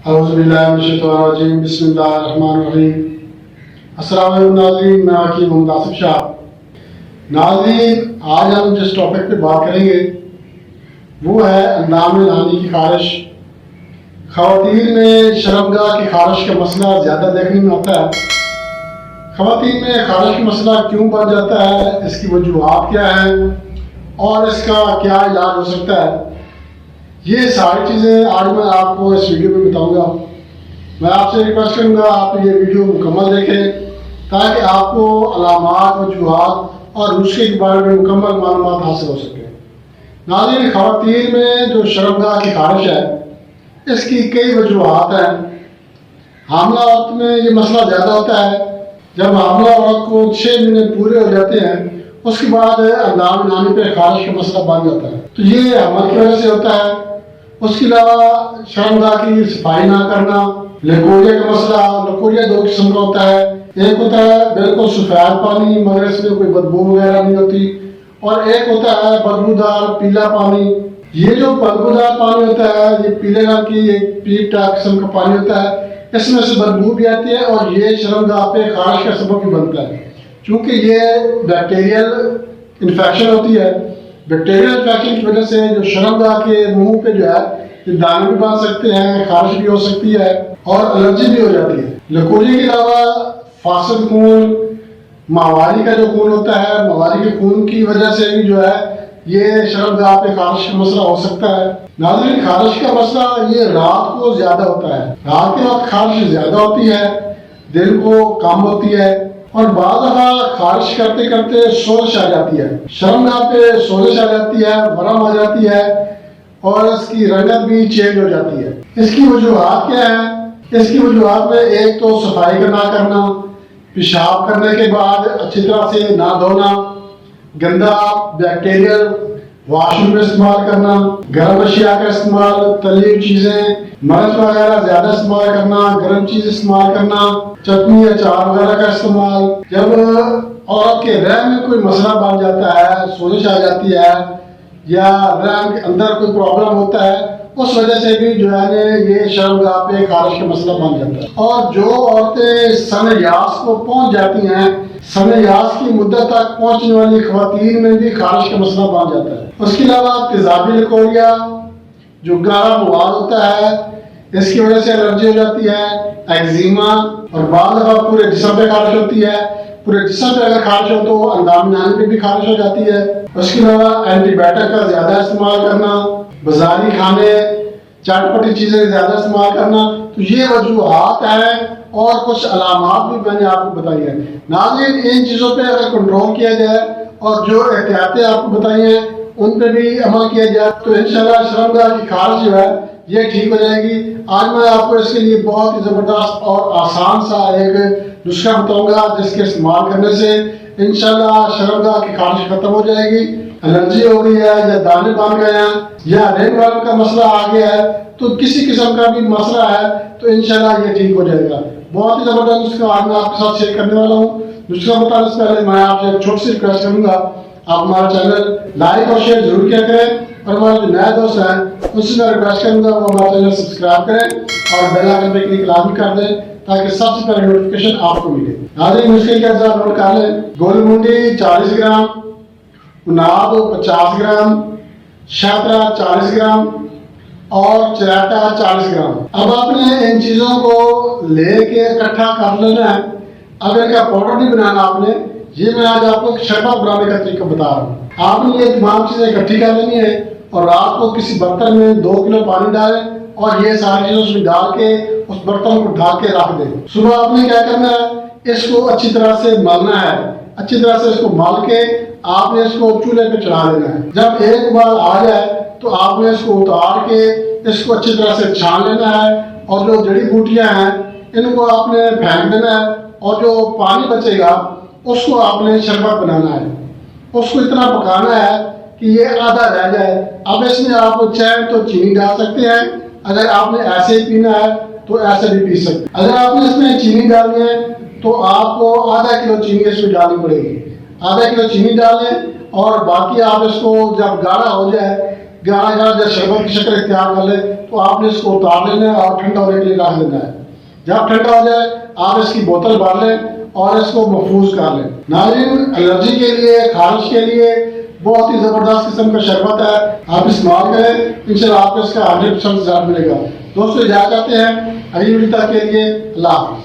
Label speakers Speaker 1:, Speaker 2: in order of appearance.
Speaker 1: अऊज़ुबिल्लाहिमिनश्शैतानिर्रजीम बिस्मिल्लाहिर्रहमानिर्रहीम। अस्सलाम वालेकुम नाज़रीन, मैं हकीम मोहम्मद आसिफ शाह। नाज़रीन, आज हम जिस टॉपिक पे बात करेंगे वो है अंदाम नानी की खारिश। ख़वातीन में शर्मगाह की खारिश का मसला ज़्यादा देखने में आता है। ख़वातीन में खारिश का मसला क्यों बन जाता है, इसकी वजूहात क्या हैं और इसका क्या इलाज हो सकता है, ये सारी चीज़ें आज मैं आपको इस वीडियो में बताऊंगा। मैं आपसे रिक्वेस्ट करूंगा आप ये वीडियो मुकम्मल देखें ताकि आपको अलामात, वजूहात और नुस्खे के बारे में मुकम्मल मालूमात हासिल हो सके। नाज़रीन, ख़वातीन में जो शर्मगाह की खारिश है इसकी कई वजूहात हैं। हामला औरत में ये मसला ज़्यादा होता है। जब हामला औरत को 6 महीने पूरे हो जाते हैं उसके बाद अंदाम नानी पे खारिश का मसला बन जाता है, तो ये हमल की वजह से होता है। उसके अलावा शर्मगाह की सफाई ना करना, लकोरिया का मसला। लकोरिया 2 किस्म का होता है। एक होता है बिल्कुल सफ़ेद पानी मगर इसमें कोई बदबू वगैरह नहीं होती, और एक होता है बदबूदार पीला पानी। ये जो बदबूदार पानी होता है ये पीले रंग की एक पीटा किस्म का पानी होता है। इसमें से बदबू भी आती है और ये शर्मगाह पे खारिश का सबब भी बनता है, क्योंकि ये बैक्टीरियल इन्फेक्शन होती है। बैक्टीरियल इन्फेक्शन की वजह से जो शर्मगाह के मुंह पे जो है ये दाने भी बन सकते हैं, खारिश भी हो सकती है और एलर्जी भी हो जाती है। लकोरिया के अलावा फासिद खून, माहवारी का जो खून होता है, माहवारी के खून की वजह से भी जो है ये शर्मगाह पे खारिश का मसला हो सकता है। नाज़रीन, खारिश का मसला ये रात को ज्यादा होता है। रात के वक्त खारिश ज्यादा होती है, दिन को कम होती है, और बाद दफा खारिश करते करते सोजिश आ जाती है। शर्मगाह पे सोजिश आ जाती है, वरम आ जाती है और इसकी रंगत भी चेंज हो जाती है। इसकी वजूहात क्या है? इसकी वजूहात में एक तो सफाई का ना करना, पेशाब करने के बाद अच्छी तरह से ना धोना, गंदा बैक्टीरियल वॉशरूम में इस्तेमाल करना, गर्म अशिया का इस्तेमाल, तली हुई चीजें, मिर्च वगैरह ज्यादा इस्तेमाल करना, गर्म चीज इस्तेमाल करना, चटनी अचार वगैरह का इस्तेमाल। जब औरत के रहम में कोई मसला बन जाता है, सोजिश आ जाती है या रहम के अंदर कोई प्रॉब्लम होता है, उस वजह से भी जो है ये शर्मगाह पे खारिश का मसला बन जाता है। और जो औरतें सन यास को पहुंच जाती हैं, सन यास की मुद्दत तक पहुंचने वाली ख़वातीन में भी खारिश का मसला बन जाता है। उसके अलावा तेजाबी लकोरिया जो गाढ़ा मवाद होता है, इसकी वजह से एलर्जी हो जाती है, एक्जिमा, और बाद दफा पूरे जिस्म पे खारिश होती है। पूरे जिस्म पे अगर खारिश हो तो अंदाम नानी पे भी खारिश हो जाती है। उसके अलावा एंटीबायोटिक का ज्यादा इस्तेमाल करना, बाजारी खाने, चटपटी चीजें ज्यादा इस्तेमाल करना, तो ये वजूहात हैं। और कुछ अलामात भी मैंने आपको बताई है। नाज़रीन, इन चीज़ों पे अगर कंट्रोल किया जाए और जो एहतियातें आपको बताई हैं उन पे भी अमल किया जाए तो इंशाल्लाह शर्मगाह की खारिश जो है ये ठीक हो जाएगी। आज मैं आपको इसके लिए बहुत ही ज़बरदस्त और आसान सा एक नुस्खा बताऊंगा जिसके इस्तेमाल करने से इंशाल्लाह शर्मगाह की खारिश खत्म हो जाएगी। एलर्जी हो गई है या दाने बन गए हैं या रेड वाल का मसला आ गया है, तो किसी किस्म का भी मसला है तो इंशाल्लाह ये ठीक हो जाएगा। बहुत ही जबरदस्त नुस्खा आज मैं आपके साथ शेयर करने वाला हूँ। नुस्खा बताने से पहले मैं आपसे एक छोटी सी रिक्वेस्ट करूंगा, आप हमारा चैनल लाइक और शेयर जरूर किया करें, और हमारे जो नए दोस्त हैं उससे मैं रिक्वेस्ट करूंगा वो हमारा चैनल सब्सक्राइब करें और बेल आइकन पे क्लिक लाजमी कर दें ताकि सबसे पहले नोटिफिकेशन आपको मिले। नाज़रीन, नुस्खे के अज्जा नोट कर लें। गोलमुंडी 40 ग्राम, उनाब 50 ग्राम, शहतरा 40 ग्राम और चराटा 40 ग्राम। अब आपने इन चीजों को लेके इकट्ठा कर लेना है। अब इनका पाउडर नहीं बनाना आपने, ये मैं आज आपको शरबत बनाने का तरीका बता रहा हूँ। आपने ये तमाम चीजें इकट्ठी कर लेनी है और रात को किसी बर्तन में 2 किलो पानी डालें और ये सारी चीजें उसमें डाल के उस बर्तन को ढक के रख दें। सुबह आपने क्या करना है, इसको अच्छी तरह से मलना है। अच्छी तरह से इसको मल के आपने इसको चूल्हे पे चढ़ा देना है। जब एक उबाल आ जाए तो आपने इसको उतार के इसको अच्छी तरह से छान लेना है और जो जड़ी बूटियां हैं इनको आपने फेंक देना है, और जो पानी बचेगा उसको आपने शरबत बनाना है। उसको इतना पकाना है कि ये आधा रह जाए। अब इसमें आप चाहे तो चीनी डाल सकते हैं, अगर आपने ऐसे ही पीना है तो ऐसे भी पी सकते हैं। अगर आपने इसमें चीनी डालनी है तो आपको आधा किलो चीनी इसमें डालनी पड़ेगी। आधा किलो चीनी डालें और बाकी आप इसको जब गाढ़ा हो जाए 11 जब शरबत की शक्ल इख्तियार कर ले तो आपने इसको उतार लेना है और ठंडा होने के लिए रख देना है। जब ठंडा हो जाए आप इसकी बोतल भर लें और इसको महफूज कर लें। नाज़रीन, एलर्जी के लिए, खारिश के लिए बहुत ही ज़बरदस्त किस्म का शरबत है, आप इस्तेमाल करें, इंशाल्लाह आपको इसका 100% रिजल्ट मिलेगा। दोस्तों इजाज़त चाहते हैं, अगली वीडियो तक के लिए अल्लाह हाफ़िज़।